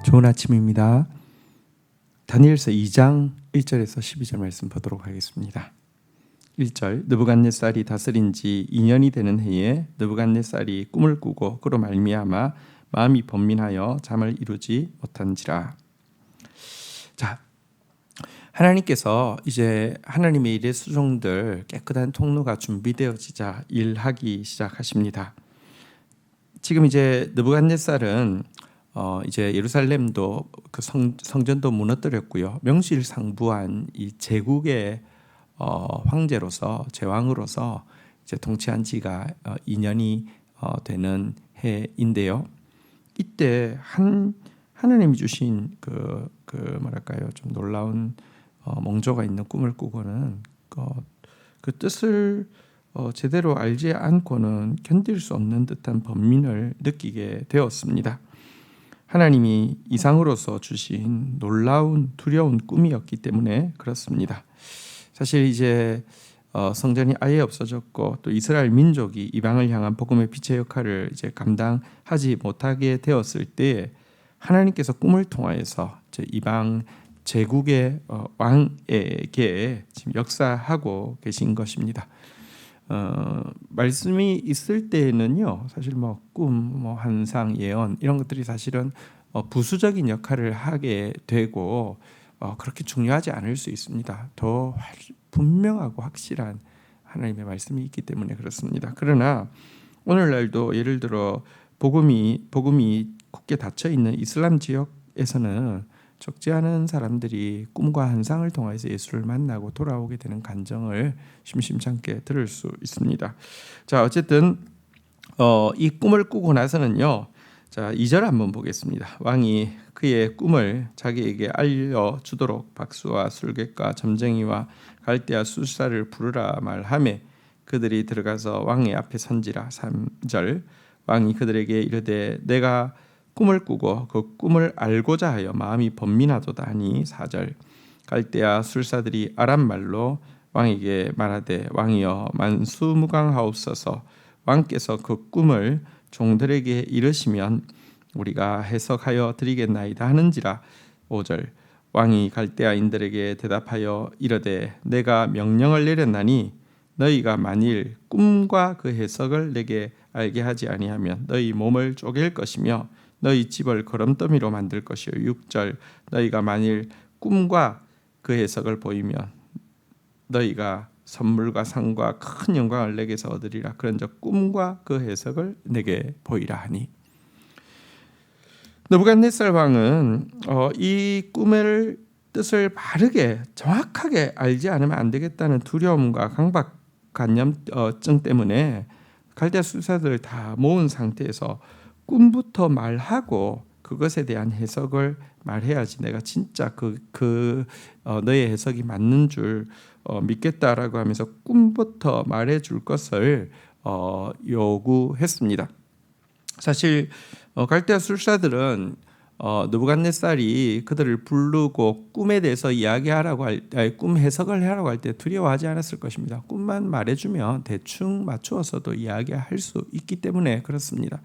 좋은 아침입니다. 다니엘서 2장 1절에서 12절 말씀 보도록 하겠습니다. 1절 느부갓네살이 다스린 지 2년이 되는 해에 느부갓네살이 꿈을 꾸고 그로 말미암아 마음이 번민하여 잠을 이루지 못한지라. 자, 하나님께서 이제 하나님의 일의 수종들 깨끗한 통로가 준비되어지자 일하기 시작하십니다. 지금 이제 느부갓네살은 이제 예루살렘도 그 성전도 무너뜨렸고요. 명실상부한 이 제국의 황제로서 제왕으로서 이제 통치한 지가 2년이 되는 해인데요. 이때 하나님이 주신 그 뭐랄까요, 좀 놀라운 몽조가 있는 꿈을 꾸고는 그 뜻을 제대로 알지 않고는 견딜 수 없는 듯한 번민을 느끼게 되었습니다. 하나님이 이상으로서 주신 놀라운 두려운 꿈이었기 때문에 그렇습니다. 사실 이제 성전이 아예 없어졌고 또 이스라엘 민족이 이방을 향한 복음의 빛의 역할을 이제 감당하지 못하게 되었을 때 하나님께서 꿈을 통하여서 이방 제국의 왕에게 지금 역사하고 계신 것입니다. 말씀이 있을 때에는요, 사실 꿈, 환상, 예언 이런 것들이 사실은 부수적인 역할을 하게 되고 그렇게 중요하지 않을 수 있습니다. 더 분명하고 확실한 하나님의 말씀이 있기 때문에 그렇습니다. 그러나 오늘날도 예를 들어 복음이 굳게 닫혀 있는 이슬람 지역에서는 적지 않은 사람들이 꿈과 환상을 통해서 예수를 만나고 돌아오게 되는 간증을 심심찮게 들을 수 있습니다. 자, 어쨌든 이 꿈을 꾸고 나서는요. 자, 2절 한번 보겠습니다. 왕이 그의 꿈을 자기에게 알려주도록 박수와 술객과 점쟁이와 갈대아 술사를 부르라 말하매 그들이 들어가서 왕의 앞에 선지라. 3절 왕이 그들에게 이르되 내가 꿈을 꾸고 그 꿈을 알고자 하여 마음이 번민하도다 하니. 4절 갈대아 술사들이 아람 말로 왕에게 말하되 왕이여 만수무강하옵소서. 왕께서 그 꿈을 종들에게 이르시면 우리가 해석하여 드리겠나이다 하는지라. 5절 왕이 갈대아인들에게 대답하여 이르되 내가 명령을 내렸나니 너희가 만일 꿈과 그 해석을 내게 알게 하지 아니하면 너희 몸을 쪼갤 것이며 너희 집을 거름더미로 만들 것이요. 6절 너희가 만일 꿈과 그 해석을 보이면 너희가 선물과 상과 큰 영광을 내게서 얻으리라. 그런즉 꿈과 그 해석을 내게 보이라 하니. 느부갓네살 왕은 이 꿈의 뜻을 바르게 정확하게 알지 않으면 안 되겠다는 두려움과 강박관념증 때문에 갈대아 술사들을 다 모은 상태에서 꿈부터 말하고 그것에 대한 해석을 말해야지 내가 진짜 너의 해석이 맞는 줄 믿겠다라고 하면서 꿈부터 말해줄 것을 요구했습니다. 사실 갈대아 술사들은 느부갓네살이 그들을 부르고 꿈에 대해서 꿈 해석을 하라고 할 때 두려워하지 않았을 것입니다. 꿈만 말해주면 대충 맞추어서도 이야기할 수 있기 때문에 그렇습니다.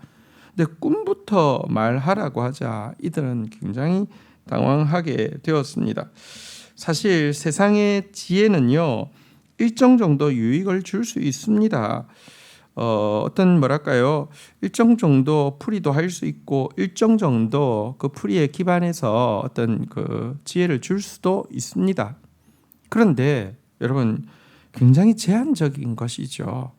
근데 꿈부터 말하라고 하자 이들은 굉장히 당황하게 되었습니다. 사실 세상의 지혜는요, 일정 정도 유익을 줄 수 있습니다. 일정 정도 풀이도 할 수 있고 일정 정도 그 풀이에 기반해서 어떤 그 지혜를 줄 수도 있습니다. 그런데 여러분 굉장히 제한적인 것이죠.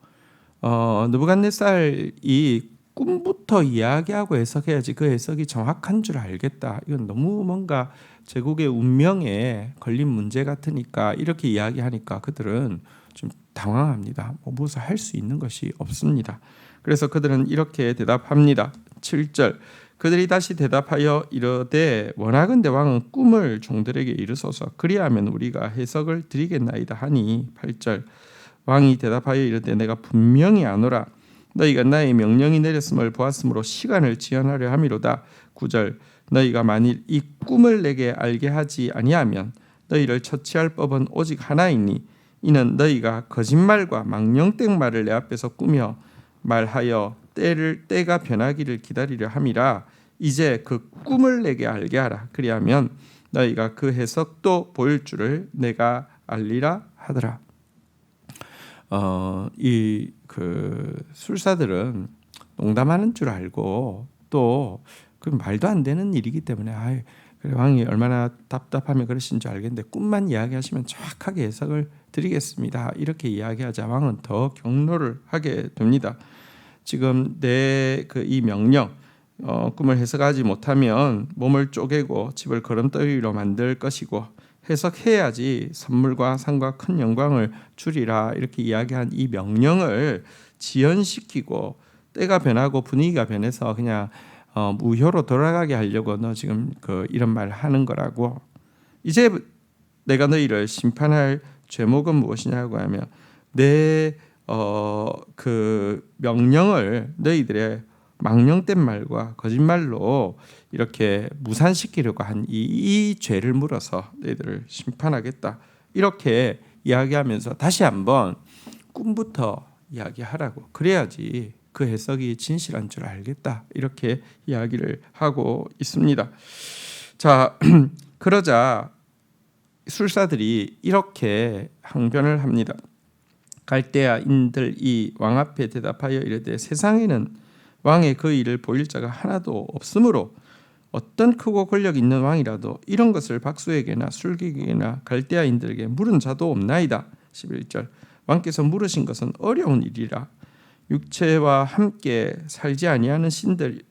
느부갓네살이 꿈부터 이야기하고 해석해야지 그 해석이 정확한 줄 알겠다. 이건 너무 뭔가 제국의 운명에 걸린 문제 같으니까 이렇게 이야기하니까 그들은 좀 당황합니다. 무엇을 할 수 있는 것이 없습니다. 그래서 그들은 이렇게 대답합니다. 7절 그들이 다시 대답하여 이르되 원하건대 왕은 꿈을 종들에게 이르소서. 그리하면 우리가 해석을 드리겠나이다 하니. 8절 왕이 대답하여 이르되 내가 분명히 아노라. 너희가 나의 명령이 내렸음을 보았으므로 시간을 지연하려 함이로다. 9절 너희가 만일 이 꿈을 내게 알게 하지 아니하면 너희를 처치할 법은 오직 하나이니 이는 너희가 거짓말과 망령된 말을 내 앞에서 꾸며 말하여 때가 변하기를 기다리려 함이라. 이제 그 꿈을 내게 알게 하라. 그리하면 너희가 그 해석도 보일 줄을 내가 알리라 하더라. 이 그 술사들은 농담하는 줄 알고 또 그 말도 안 되는 일이기 때문에 그래, 왕이 얼마나 답답하면 그러신 줄 알겠는데 꿈만 이야기하시면 정확하게 해석을 드리겠습니다. 이렇게 이야기하자 왕은 더 경로를 하게 됩니다. 지금 내 그 이 명령 꿈을 해석하지 못하면 몸을 쪼개고 집을 걸음더기로 만들 것이고 해석해야지 선물과 상과 큰 영광을 주리라 이렇게 이야기한 이 명령을 지연시키고 때가 변하고 분위기가 변해서 그냥 무효로 돌아가게 하려고 너 지금 이런 말 하는 거라고. 이제 내가 너희를 심판할 죄목은 무엇이냐고 하면 내 그 명령을 너희들의 망령된 말과 거짓말로 이렇게 무산시키려고 한 이 죄를 물어서 너희들을 심판하겠다. 이렇게 이야기하면서 다시 한번 꿈부터 이야기하라고. 그래야지 그 해석이 진실한 줄 알겠다. 이렇게 이야기를 하고 있습니다. 자, 그러자 술사들이 이렇게 항변을 합니다. 갈대아인들이 왕 앞에 대답하여 이르되 세상에는 왕의 그 일을 보일 자가 하나도 없으므로 어떤 크고 권력 있는 왕이라도 이런 것을 박수에게나 술객에게나 갈대아인들에게 물은 자도 없나이다. 11절 왕께서 물으신 것은 어려운 일이라 육체와 함께 살지 아니하는 신들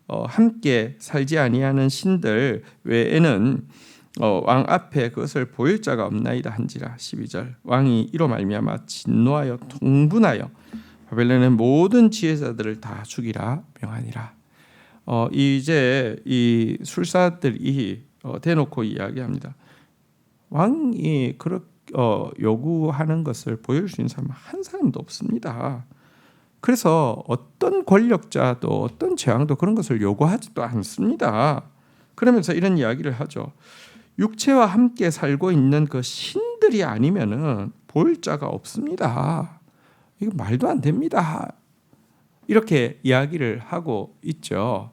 함께 살지 아니하는 신들 외에는 왕 앞에 그것을 보일 자가 없나이다 한지라. 12절 왕이 이로 말미암아 진노하여 통분하여 바벨론의 모든 지혜자들을 다 죽이라 명하니라. 이제 이 술사들이 대놓고 이야기합니다. 왕이 그렇게 요구하는 것을 보여줄 수 있는 사람 한 사람도 없습니다. 그래서 어떤 권력자도 어떤 재앙도 그런 것을 요구하지도 않습니다. 그러면서 이런 이야기를 하죠. 육체와 함께 살고 있는 그 신들이 아니면은 보일 자가 없습니다. 이거 말도 안 됩니다. 이렇게 이야기를 하고 있죠.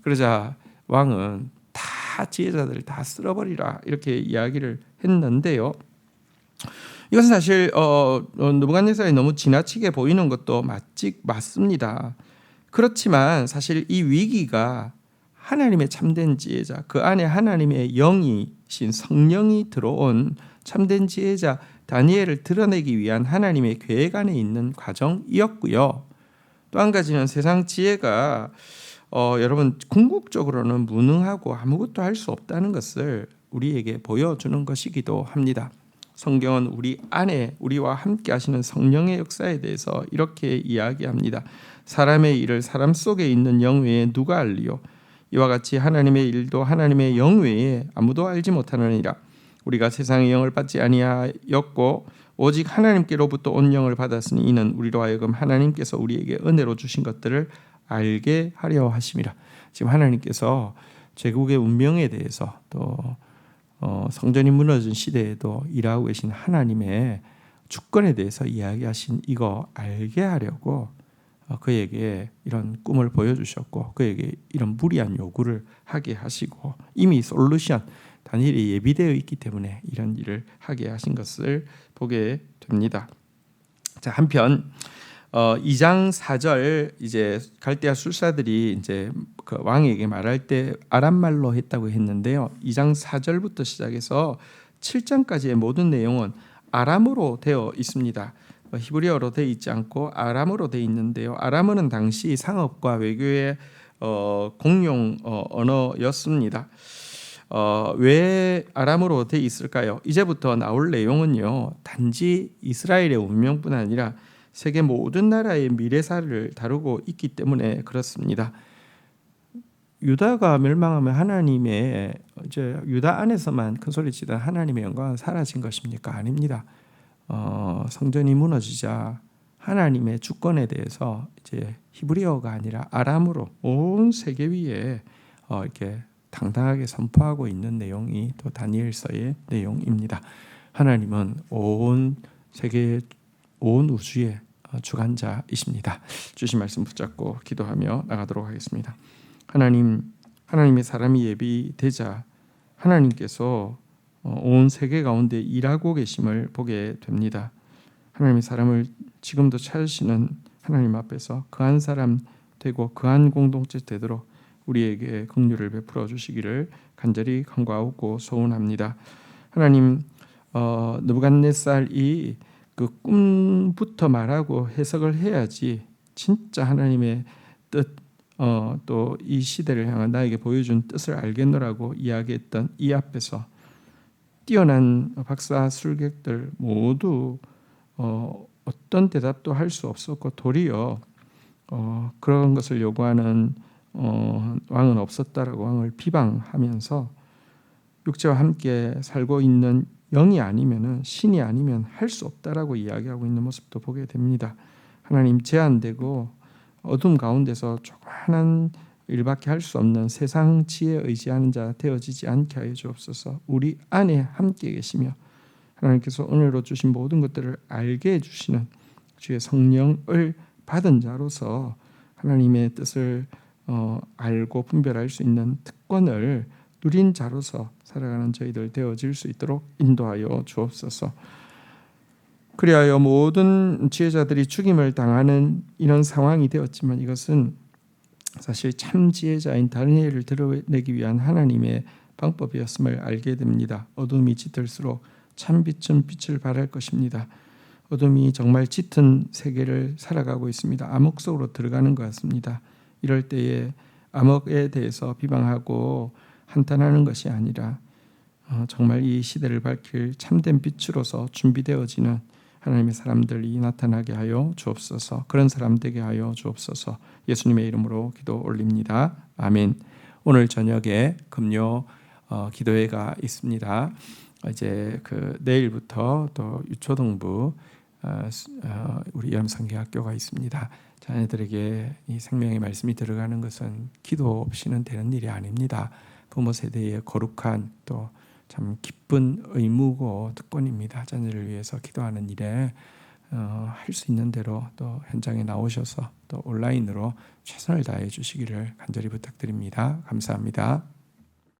그러자 왕은 다 지혜자들을 다 쓸어버리라 이렇게 이야기를 했는데요. 이것은 사실 느부갓네살이 너무 지나치게 보이는 것도 맞습니다. 그렇지만 사실 이 위기가 하나님의 참된 지혜자, 그 안에 하나님의 영이신 성령이 들어온 참된 지혜자 다니엘을 드러내기 위한 하나님의 계획 안에 있는 과정이었고요. 또 한 가지는 세상 지혜가 여러분 궁극적으로는 무능하고 아무것도 할 수 없다는 것을 우리에게 보여주는 것이기도 합니다. 성경은 우리 안에 우리와 함께 하시는 성령의 역사에 대해서 이렇게 이야기합니다. 사람의 일을 사람 속에 있는 영 외에 누가 알리요? 이와 같이 하나님의 일도 하나님의 영 외에 아무도 알지 못하느니라. 우리가 세상의 영을 받지 아니하였고 오직 하나님께로부터 온 영을 받았으니 이는 우리로 하여금 하나님께서 우리에게 은혜로 주신 것들을 알게 하려 하심이라. 지금 하나님께서 제국의 운명에 대해서 또 성전이 무너진 시대에도 일하고 계신 하나님의 주권에 대해서 이야기하신 이거 알게 하려고 그에게 이런 꿈을 보여주셨고 그에게 이런 무리한 요구를 하게 하시고 이미 솔루션 다니엘이 예비되어 있기 때문에 이런 일을 하게 하신 것을 보게 됩니다. 자, 한편 2장 4절 이제 갈대아 술사들이 이제 그 왕에게 말할 때 아람말로 했다고 했는데요. 2장 4절부터 시작해서 7장까지의 모든 내용은 아람어로 되어 있습니다. 히브리어로 되어 있지 않고 아람어로 되어 있는데요. 아람어는 당시 상업과 외교의 공용 언어였습니다. 왜 아람어로 되어 있을까요? 이제부터 나올 내용은요. 단지 이스라엘의 운명뿐 아니라 세계 모든 나라의 미래사를 다루고 있기 때문에 그렇습니다. 유다가 멸망하면 하나님의 이제 유다 안에서만 큰 소리치던 하나님의 영광은 사라진 것입니까? 아닙니다. 성전이 무너지자 하나님의 주권에 대해서 이제 히브리어가 아니라 아람어로 온 세계 위에 이렇게 당당하게 선포하고 있는 내용이 또 다니엘서의 내용입니다. 하나님은 온 세계 온 우주의 주관자이십니다. 주신 말씀 붙잡고 기도하며 나가도록 하겠습니다. 하나님의 사람이 예비되자 하나님께서 온 세계 가운데 일하고 계심을 보게 됩니다. 하나님의 사람을 지금도 찾으시는 하나님 앞에서 그한 사람 되고 그한 공동체 되도록 우리에게 긍휼을 베풀어 주시기를 간절히 간구하고 소원합니다. 하나님, 느부갓네살이 그 꿈부터 말하고 해석을 해야지 진짜 하나님의 뜻, 또 이 시대를 향한 나에게 보여준 뜻을 알겠노라고 이야기했던 이 앞에서 뛰어난 박사 술객들 모두 어떤 대답도 할 수 없었고 도리어 그런 것을 요구하는 왕은 없었다라고 왕을 비방하면서 육체와 함께 살고 있는 영이 아니면은 신이 아니면 할 수 없다라고 이야기하고 있는 모습도 보게 됩니다. 하나님, 제한되고 어둠 가운데서 조그마한 일밖에 할 수 없는 세상 지혜에 의지하는 자 되어지지 않게 하여 주옵소서. 우리 안에 함께 계시며 하나님께서 오늘로 주신 모든 것들을 알게 해주시는 주의 성령을 받은 자로서 하나님의 뜻을 알고 분별할 수 있는 특권을 누린 자로서 살아가는 저희들 되어질 수 있도록 인도하여 주옵소서. 그리하여 모든 지혜자들이 죽임을 당하는 이런 상황이 되었지만 이것은 사실 참 지혜자인 다니엘을 드러내기 위한 하나님의 방법이었음을 알게 됩니다. 어둠이 짙을수록 참 빛은 빛을 발할 것입니다. 어둠이 정말 짙은 세계를 살아가고 있습니다. 암흑 속으로 들어가는 것 같습니다. 이럴 때에 암흑에 대해서 비방하고 한탄하는 것이 아니라 정말 이 시대를 밝힐 참된 빛으로서 준비되어지는 하나님의 사람들이 나타나게 하여 주옵소서. 그런 사람 되게 하여 주옵소서. 예수님의 이름으로 기도 올립니다. 아멘. 오늘 저녁에 금요 기도회가 있습니다. 이제 내일부터 또 유초등부 우리 연성계학교가 있습니다. 자녀들에게 이 생명의 말씀이 들어가는 것은 기도 없이는 되는 일이 아닙니다. 부모 세대의 거룩한 또 참 기쁜 의무고 특권입니다. 자녀를 위해서 기도하는 일에 할 수 있는 대로 또 현장에 나오셔서 또 온라인으로 최선을 다해 주시기를 간절히 부탁드립니다. 감사합니다.